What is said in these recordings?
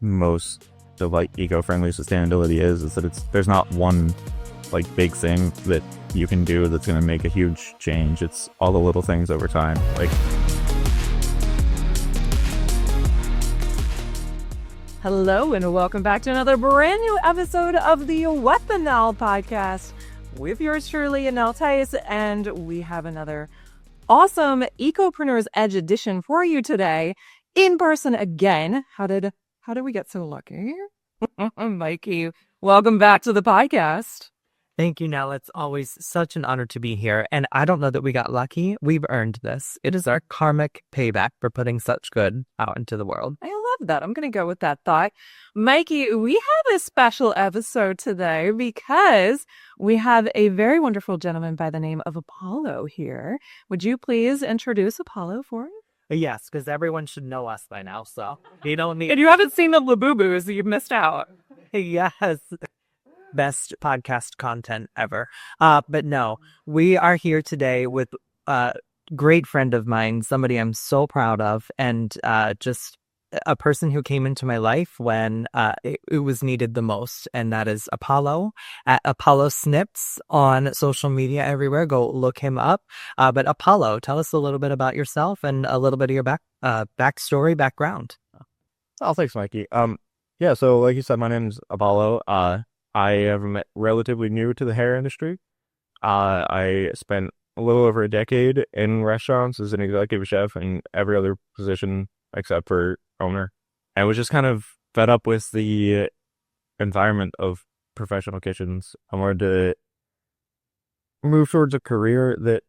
most of like eco-friendly sustainability is that there's not one like big thing that you can do that's going to make a huge change. It's all the little things over time. Like, hello and welcome back to another brand new episode of the What the Nell podcast with yours truly, Nell Tice, and we have another awesome EcoPreneur's Edge edition for you today, in person again. How did we get so lucky? Mikee, welcome back to the podcast. Thank you, Nell. It's always such an honor to be here. And I don't know that we got lucky. We've earned this. It is our karmic payback for putting such good out into the world. I love that. I'm going to go with that thought. Mikee, we have a special episode today because we have a very wonderful gentleman by the name of Apollo here. Would you please introduce Apollo for us? Yes, because everyone should know us by now, so you don't need... And you haven't seen the Labubu's, you've missed out. Yes. Best podcast content ever. But no, we are here today with a great friend of mine, somebody I'm so proud of, and just a person who came into my life when it was needed the most, and that is Apollo at Apollo Snips on social media everywhere. Go look him up. But Apollo, tell us a little bit about yourself and a little bit of your backstory, background. oh, thanks, Mikey. Yeah, so like you said, my name's Apollo. I am relatively new to the hair industry. I spent a little over a decade in restaurants as an executive chef and every other position except for owner. I was just kind of fed up with the environment of professional kitchens. I wanted to move towards a career that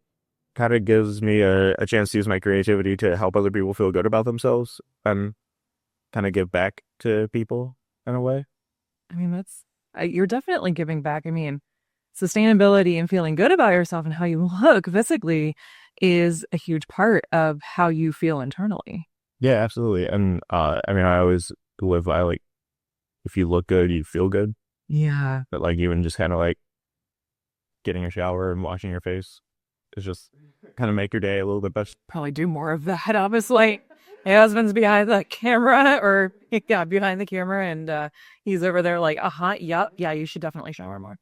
kind of gives me a chance to use my creativity to help other people feel good about themselves and kind of give back to people in a way. I mean, you're definitely giving back. I mean, sustainability and feeling good about yourself and how you look physically is a huge part of how you feel internally. Yeah, absolutely. And I mean, I always live by like, if you look good, you feel good. Yeah. But like even just kind of like getting a shower and washing your face is just kind of make your day a little bit better. Probably do more of that, obviously. My husband's behind the camera, behind the camera, and he's over there like, yeah, you should definitely shower more.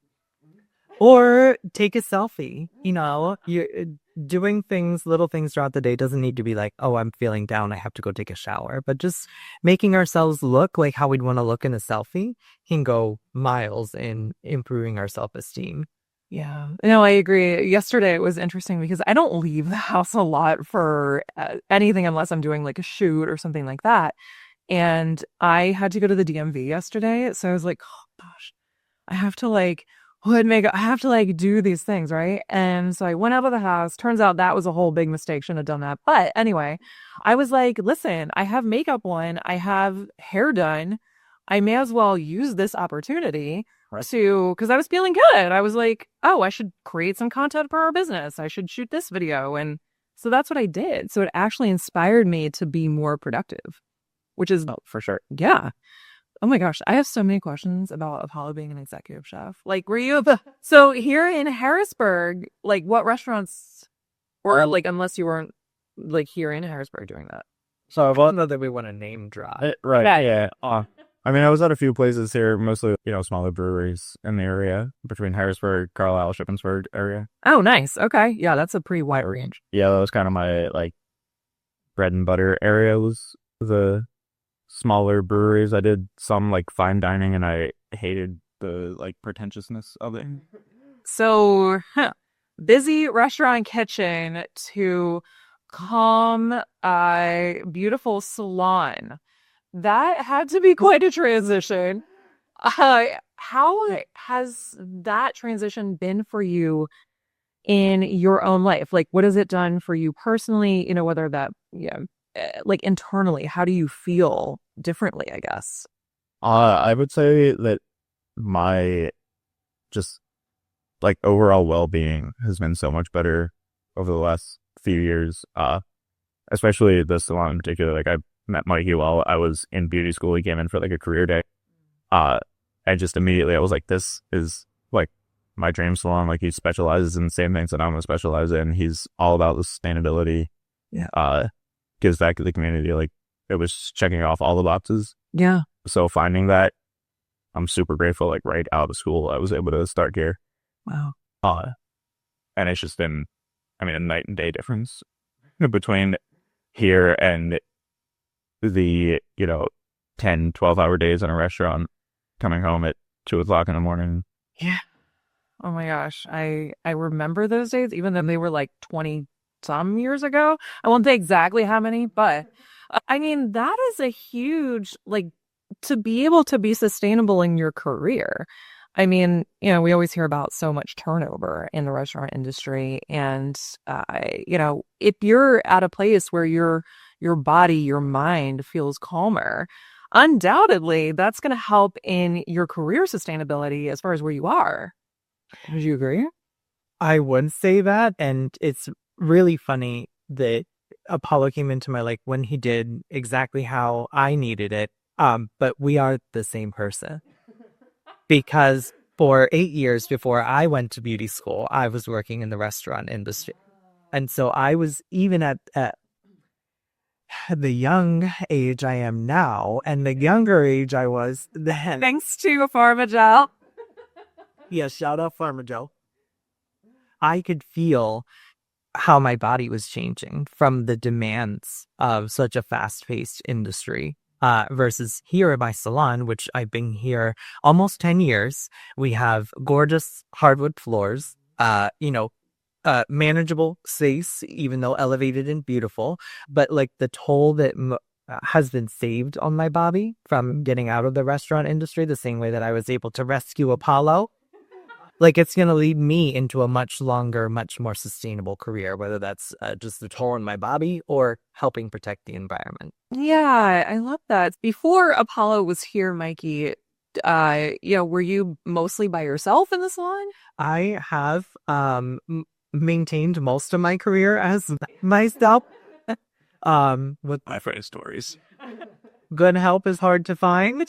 Or take a selfie. You know, you doing little things throughout the day doesn't need to be like, oh, I'm feeling down, I have to go take a shower. But just making ourselves look like how we'd want to look in a selfie can go miles in improving our self-esteem. Yeah, no, I agree. Yesterday it was interesting because I don't leave the house a lot for anything unless I'm doing like a shoot or something like that. And I had to go to the DMV yesterday. So I was like, oh gosh, I have to like hood makeup. I have to like do these things, right? And so I went out of the house. Turns out that was a whole big mistake. Shouldn't have done that. But anyway, I was like, listen, I have makeup on. I have hair done. I may as well use this opportunity because I was feeling good. I was like, oh, I should create some content for our business. I should shoot this video. And so that's what I did. So it actually inspired me to be more productive, which is For sure. Yeah. Oh my gosh. I have so many questions about Apollo being an executive chef. Like, so here in Harrisburg, like what restaurants, or like, unless you weren't like here in Harrisburg doing that. So I don't know that we want to name drop. Right. Yeah. I mean, I was at a few places here, mostly, smaller breweries in the area between Harrisburg, Carlisle, Shippensburg area. Oh, nice. Okay. Yeah, that's a pretty wide range. Yeah, that was kind of my, like, bread and butter area was the smaller breweries. I did some, like, fine dining, and I hated the, like, pretentiousness of it. So, busy restaurant kitchen to calm, beautiful salon. That had to be quite a transition. How has that transition been for you in your own life? Like, what has it done for you personally? Whether that, like internally, how do you feel differently, I guess? I would say that my just like overall well-being has been so much better over the last few years. Especially the salon in particular. Like I met Mikey while I was in beauty school. He came in for like a career day. And just immediately I was like, this is like my dream salon. Like he specializes in the same things that I'm gonna specialize in. He's all about the sustainability. Yeah. Gives back to the community. Like it was checking off all the boxes. Yeah. So finding that, I'm super grateful. Like right out of school, I was able to start here. Wow. And it's just been, I mean, a night and day difference between here and the, 10, 12-hour days in a restaurant, coming home at 2 o'clock in the morning. Yeah. Oh my gosh. I remember those days, even though they were like 20 some years ago. I won't say exactly how many, but I mean, that is a huge, like, to be able to be sustainable in your career. I mean, we always hear about so much turnover in the restaurant industry. And, if you're at a place where your body, your mind feels calmer, undoubtedly that's going to help in your career sustainability as far as where you are. Would you agree? I would say that, and it's really funny that Apollo came into my life when he did, exactly how I needed it. But we are the same person, because for 8 years before I went to beauty school, I was working in the restaurant industry. And so I was, even at the young age I am now, and the younger age I was then. Thanks to Pharmagel. Yeah, shout out Farmer Joe. I could feel how my body was changing from the demands of such a fast-paced industry, versus here at my salon, which I've been here almost 10 years. We have gorgeous hardwood floors, manageable space, even though elevated and beautiful. But like the toll that has been saved on my body from getting out of the restaurant industry, the same way that I was able to rescue Apollo, like it's going to lead me into a much longer, much more sustainable career, whether that's just the toll on my body or helping protect the environment. Yeah, I love that. Before Apollo was here, Mikee, were you mostly by yourself in the salon? I have maintained most of my career as myself. With My friend stories. good help is hard to find.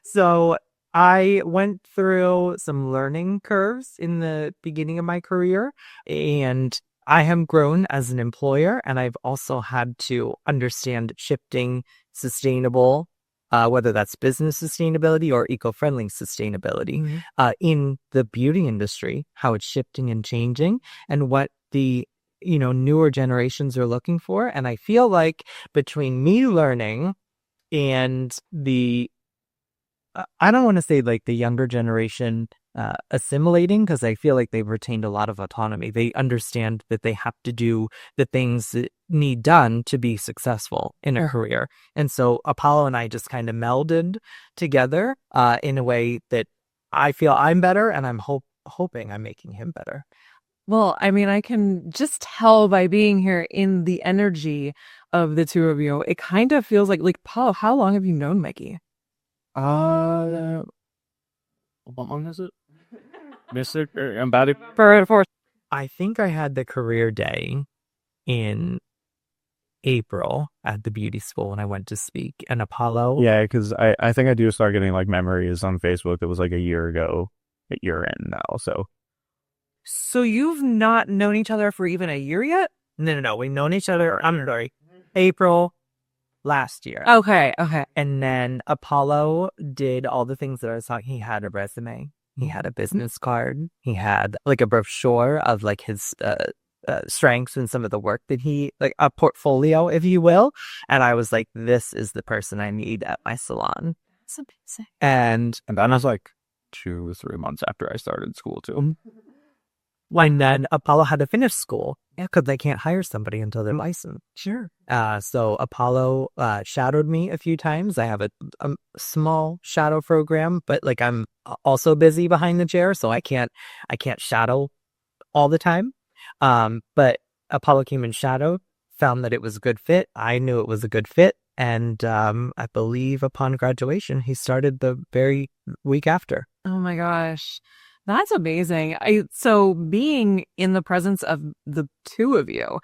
So I went through some learning curves in the beginning of my career, and I have grown as an employer, and I've also had to understand shifting sustainable, whether that's business sustainability or eco-friendly sustainability, in the beauty industry, how it's shifting and changing, and what the newer generations are looking for. And I feel like between me learning and the I don't want to say like the younger generation assimilating, because I feel like they've retained a lot of autonomy. They understand that they have to do the things that need done to be successful in a career. And so Apollo and I just kind of melded together in a way that I feel I'm better, and I'm hoping I'm making him better. Well, I mean, I can just tell by being here in the energy of the two of you. It kind of feels like Apollo, how long have you known Mikee? What month is it? Mr. I'm about to. For I think I had the career day in April at the beauty school when I went to speak, and Apollo. Yeah, because I think I do start getting like memories on Facebook. It was like a year ago at year end now. So you've not known each other for even a year yet? No. We've known each other, I'm sorry, April last year. Okay. And then Apollo did all the things that I was talking. He had a resume. He had a business card. He had like a brochure of like his strengths and some of the work that he, like a portfolio, if you will. And I was like, this is the person I need at my salon. That's amazing. And that was like 2 or 3 months after I started school too. When then Apollo had to finish school, because they can't hire somebody until they're licensed. Sure. So Apollo shadowed me a few times. I have a small shadow program, but like I'm also busy behind the chair, so I can't shadow all the time. But Apollo came and shadowed, found that it was a good fit. I knew it was a good fit, and I believe upon graduation, he started the very week after. Oh my gosh. That's amazing. So being in the presence of the two of you,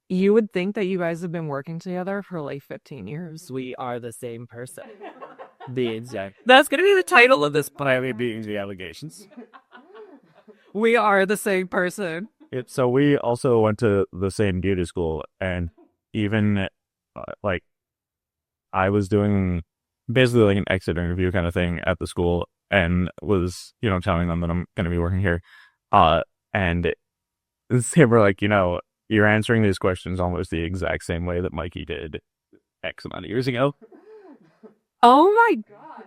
you would think that you guys have been working together for like 15 years. We are the same person. The exact. That's going to be the title of this. But I mean, being the allegations. We are the same person. So we also went to the same beauty school, and even like I was doing basically like an exit interview kind of thing at the school and was, telling them that I'm going to be working here. And they were like, you're answering these questions almost the exact same way that Mikee did X amount of years ago. Oh my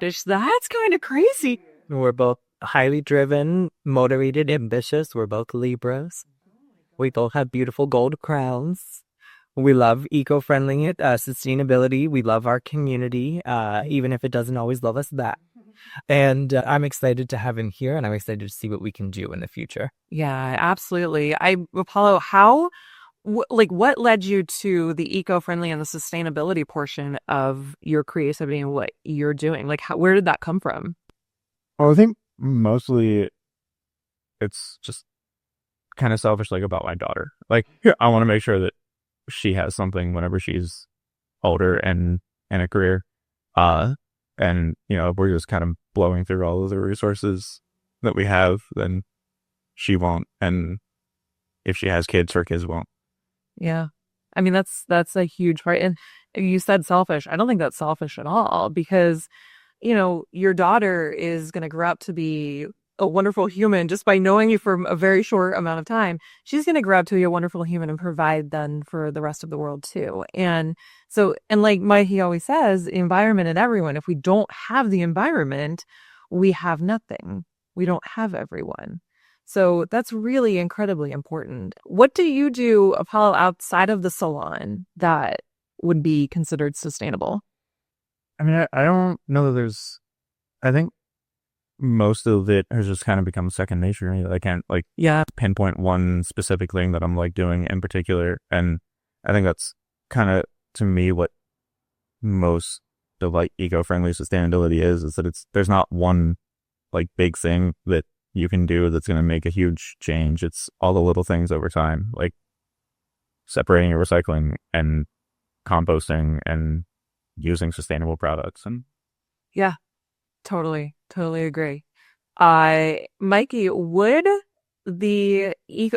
gosh, that's kind of crazy. We're both highly driven, motivated, ambitious. We're both Libras. We both have beautiful gold crowns. We love eco-friendly sustainability. We love our community, even if it doesn't always love us back. And I'm excited to have him here, and I'm excited to see what we can do in the future. Yeah, absolutely. Apollo, what led you to the eco-friendly and the sustainability portion of your creativity and what you're doing? Like, where did that come from? Well, I think mostly it's just kind of selfish, like about my daughter. Like, I want to make sure that she has something whenever she's older and in a career. And, if we're just kind of blowing through all of the resources that we have, then she won't. And if she has kids, her kids won't. Yeah. I mean, that's a huge part. And you said selfish. I don't think that's selfish at all because, your daughter is going to grow up to be a wonderful human just by knowing you for a very short amount of time. She's going to grow up to be a wonderful human and provide then for the rest of the world too. And so, and like Mikee always says, environment and everyone. If we don't have the environment, we have nothing. We don't have everyone. So that's really incredibly important. What do you do, Apollo, outside of the salon that would be considered sustainable? I mean, I don't know that I think most of it has just kind of become second nature. I can't pinpoint one specific thing that I'm like doing in particular. And I think that's kind of, to me, what most of like eco-friendly sustainability is that there's not one like big thing that you can do that's going to make a huge change. It's all the little things over time, like separating your recycling and composting and using sustainable products. And yeah, totally agree. Mikee, would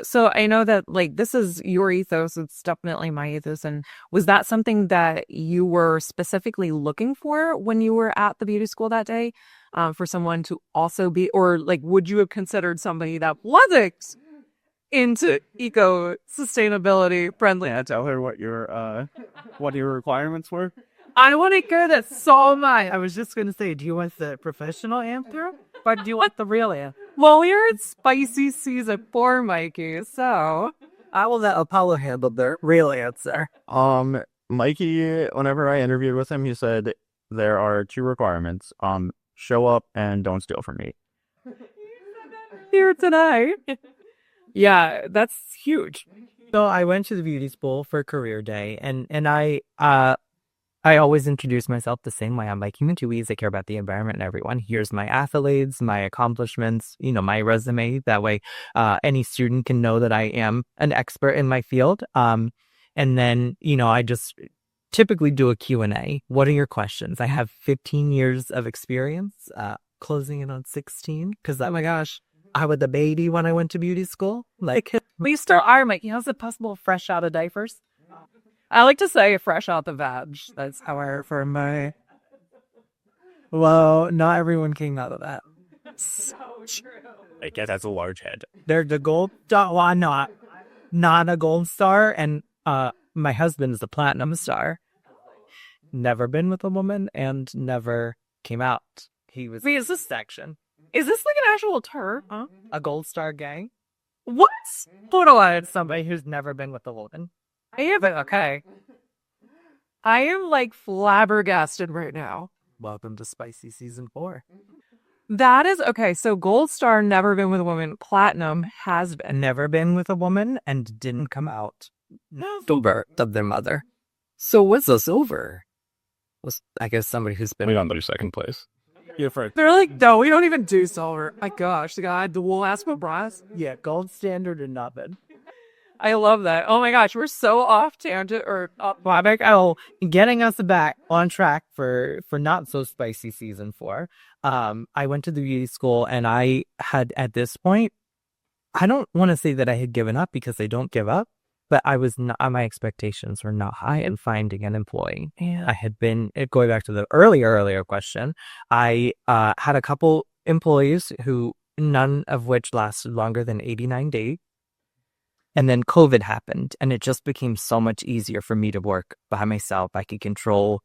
so I know that like this is your ethos, it's definitely my ethos. And was that something that you were specifically looking for when you were at the beauty school that day? For someone to also be, or like, would you have considered somebody that wasn't into eco sustainability friendly? yeah, tell her what your requirements were. I want to hear that so much. I was just going to say, do you want the professional answer or do you want the real answer? Well, we're in spicy season 4, Mikee, so I will let Apollo handle the real answer. Mikee, whenever I interviewed with him, he said there are 2 requirements. Show up and don't steal from me. Here tonight. Yeah, that's huge. So I went to the beauty school for career day, and I always introduce myself the same way. I'm like, human 2Es, I care about the environment and everyone. Here's my accolades, my accomplishments, my resume. That way, any student can know that I am an expert in my field. And then, I just typically do a Q&A. What are your questions? I have 15 years of experience, closing in on 16. Because, oh my gosh, I was a baby when I went to beauty school. Like, we still are, Mikee. How's it possible fresh out of diapers? I like to say fresh out the veg. That's how I refer my. Well, not everyone came out of that. So true. I guess that's a large head. They're the gold star. Well, not a gold star, and my husband is a platinum star. Never been with a woman and never came out. He was. Wait, is this section? Is this like an actual term? Huh? A gold star gang? What? Hold on. Somebody who's never been with a woman. I haven't. Okay. I am like flabbergasted right now. Welcome to Spicy Season 4. That is okay. So gold star, never been with a woman. Platinum has been. Never been with a woman and didn't come out. Silver of their mother. So what's a silver? Was I guess somebody who's been. We don't do second place. They're like, no, we don't even do silver. My gosh, the guy, the wool ask for brass. Yeah, gold standard or nothing. I love that. Oh my gosh, we're so off tangent or off topic. Oh, getting us back on track for not so spicy season 4. I went to the beauty school and I had at this point, I don't want to say that I had given up because I don't give up, but I was not, my expectations were not high in finding an employee. Yeah. I had been, going back to the earlier question, I had a couple employees who, none of which lasted longer than 89 days. And then COVID happened, and it just became so much easier for me to work by myself. I could control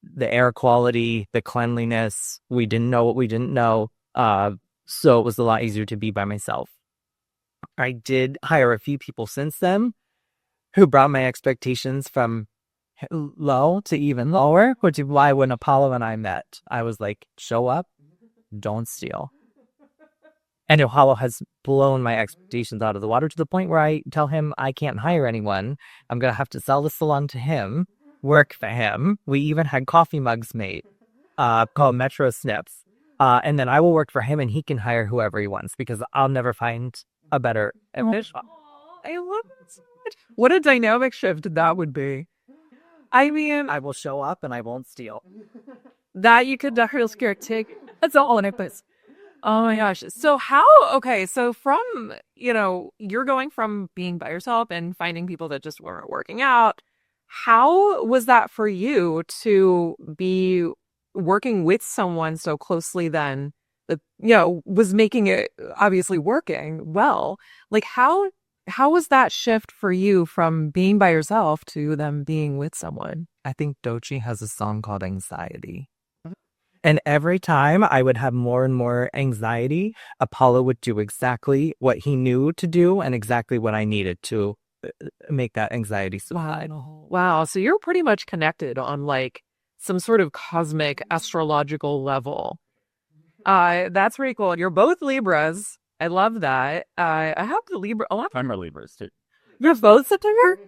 the air quality, the cleanliness. We didn't know what we didn't know. So it was a lot easier to be by myself. I did hire a few people since then who brought my expectations from low to even lower, which is why when Apollo and I met, I was like, show up, don't steal. And Apollo has blown my expectations out of the water to the point where I tell him I can't hire anyone. I'm going to have to sell the salon to him, work for him. We even had coffee mugs made called Metro Snips. And then I will work for him and he can hire whoever he wants because I'll never find a better official. I love it so much. What a dynamic shift that would be. I mean, I will show up and I won't steal. that you could definitely scare tick. That's all in it, but oh my gosh. So so from, you're going from being by yourself and finding people that just weren't working out. How was that for you to be working with someone so closely then that, was making it obviously working well? Like how was that shift for you from being by yourself to them being with someone? I think Doechii has a song called Anxiety. And every time I would have more and more anxiety, Apollo would do exactly what he knew to do and exactly what I needed to make that anxiety subside. Wow. So you're pretty much connected on like some sort of cosmic astrological level. That's pretty cool. You're both Libras. I love that. I have the Libra. I'm a Libras too. You're both September?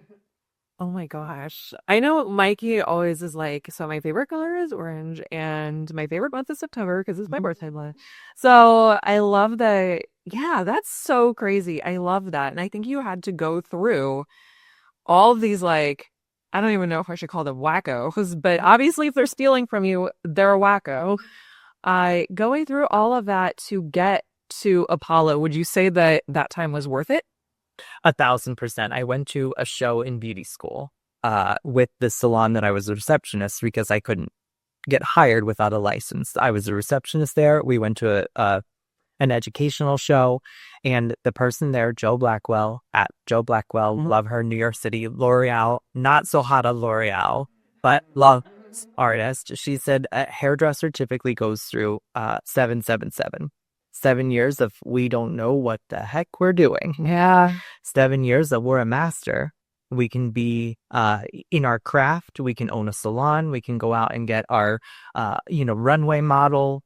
Oh my gosh. I know Mikey always is like, so my favorite color is orange and my favorite month is September because it's my birthday month. So I love that. Yeah, that's so crazy. I love that. And I think you had to go through all of these, like, I don't even know if I should call them wackos, but obviously if they're stealing from you, they're a wacko. Going through all of that to get to Apollo, would you say that that time was worth it? 1,000%. I went to a show in beauty school with the salon that I was a receptionist because I couldn't get hired without a license. I was a receptionist there. We went to an educational show, and the person there, Joe Blackwell, love her, New York City, L'Oreal, not so hot a L'Oreal, but love artist. She said a hairdresser typically goes through 777. 7 years of we don't know what the heck we're doing. Yeah. 7 years that we're a master. We can be in our craft. We can own a salon. We can go out and get our, runway model,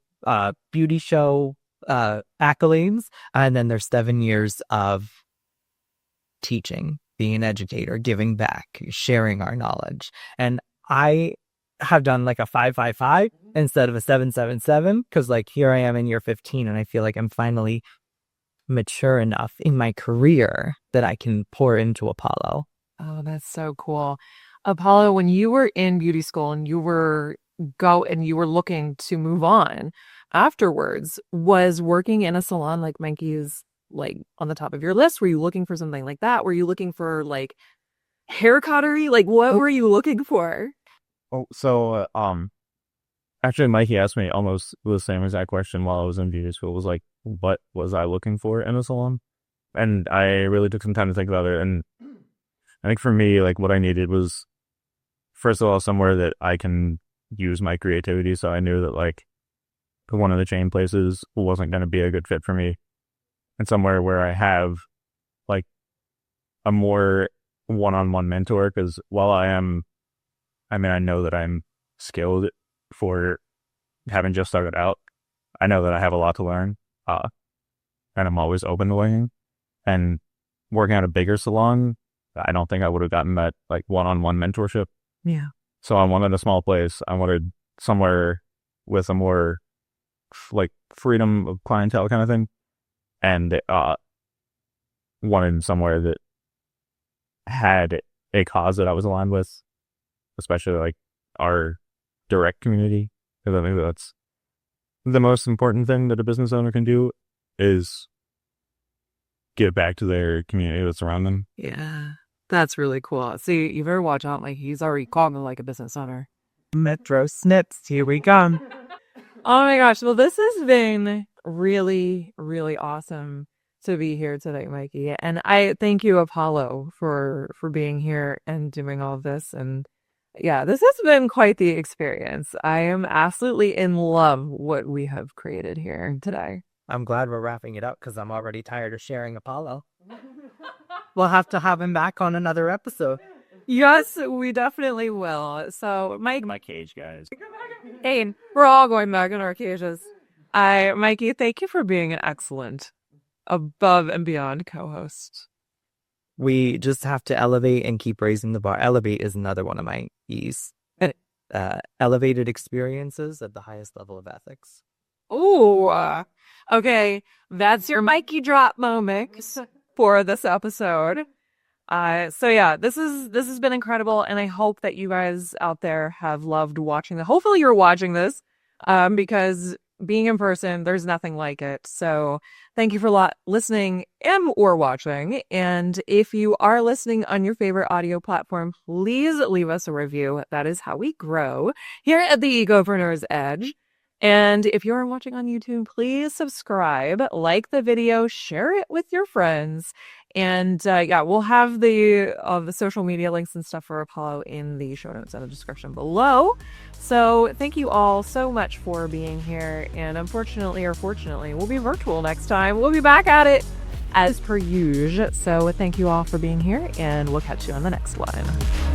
beauty show accolades. And then there's 7 years of teaching, being an educator, giving back, sharing our knowledge. And I have done like a 555 instead of a 777 because like here I am in year 15 and I feel like I'm finally mature enough in my career that I can pour into Apollo. Oh, that's so cool. Apollo, when you were in beauty school and you were looking to move on afterwards, was working in a salon like Mikey's like on the top of your list? Were you looking for something like that? Were you looking for like hair cuttery? Like what were you looking for? Oh, so actually, Mikey asked me almost the same exact question while I was in beauty school. It was like, what was I looking for in a salon? And I really took some time to think about it. And I think for me, like what I needed was, first of all, somewhere that I can use my creativity. So I knew that like one of the chain places wasn't going to be a good fit for me, and somewhere where I have like a more one-on-one mentor. Because while I know that I'm skilled for having just started out. I know that I have a lot to learn, and I'm always open to learning. And working at a bigger salon, I don't think I would have gotten that like one-on-one mentorship. Yeah. So I wanted a small place. I wanted somewhere with a more like freedom of clientele kind of thing, and wanted somewhere that had a cause that I was aligned with, especially like our direct community. Because I think that's the most important thing that a business owner can do is give back to their community that's around them. Yeah. That's really cool. See, you better watch out. Like, he's already calling it like a business owner. Metro Snips, here we come. Oh my gosh. Well, this has been really, really awesome to be here today, Mikee. And I thank you, Apollo, for being here and doing all of this. And yeah, this has been quite the experience. I am absolutely in love what we have created here today. I'm glad we're wrapping it up because I'm already tired of sharing Apollo. We'll have to have him back on another episode. Yes, we definitely will. So, Mike, My cage, guys. hey, we're all going back in our cages. Mikee, thank you for being an excellent, above and beyond co-host. We just have to elevate and keep raising the bar. Elevate is another one of my E's. Elevated experiences at the highest level of ethics. Ooh, okay, that's your Mikee drop moment for this episode. So yeah, this has been incredible, and I hope that you guys out there have loved watching hopefully you're watching this, because being in person, there's nothing like it. So thank you for listening and or watching. And if you are listening on your favorite audio platform, please leave us a review. That is how we grow here at the EcoPreneur's Edge. And if you're watching on YouTube, please subscribe, like the video, share it with your friends. And yeah, we'll have the social media links and stuff for Apollo in the show notes and the description below. So thank you all so much for being here. And unfortunately or fortunately, we'll be virtual next time. We'll be back at it as per usual. So thank you all for being here, and we'll catch you on the next one.